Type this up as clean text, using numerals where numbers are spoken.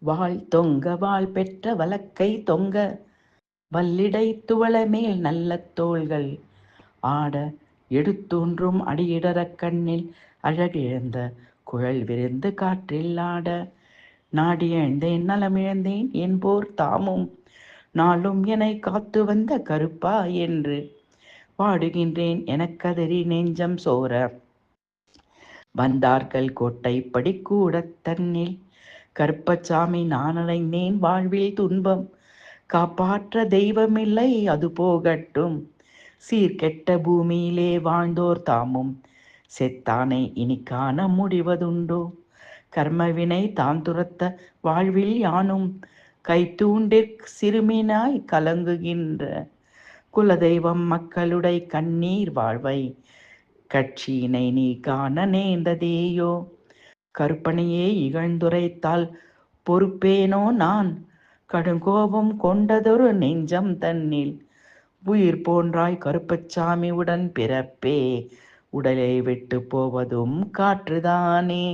வாள் தொங்க வாள் பெற்ற வலக்கை தொங்க வல்லிடை துவளமேல் நல்ல தோள்கள் ஆட எடுத்தூன்றும் அடியிடறக் கண்ணில் அழகிழந்த குழல் விருந்து காற்றில் ஆட நாடியழ்ந்தேன் நலமிழந்தேன் என்போர் தாமும் நாளும் என்னை காத்து வந்த கருப்பா என்று பாடுகின்றேன் எனக்கதறி நெஞ்சம் சோர வந்தார்கள் கோட்டைப்படி கூடத் தன்னில் கருப்பசாமி நான் அடைந்தேன் வாழ்வில் துன்பம் காப்பாற்ற தெய்வமில்லை அது போகட்டும் சீர்கெட்ட பூமியிலே வாழ்ந்தோர் தாமும் செத்தானை இனி காண முடிவதுண்டோ கர்மவினை தான் துரத்த வாழ்வில் யானும் கைத்தூண்டிற் சிறுமினாய் கலங்குகின்ற குலதெய்வம் மக்களுடைய கண்ணீர் வாழ்வை கட்சியினை நீ காண நேர்ந்ததேயோ கருப்பனையே இகழ்ந்துரைத்தால் பொறுப்பேனோ நான் கடுங்கோபம் கொண்டதொரு நெஞ்சம் தன்னில் உயிர் போன்றாய் கருப்பசாமி உடன் பிறப்பே உடலை விட்டு போவதும் காற்றுதானே.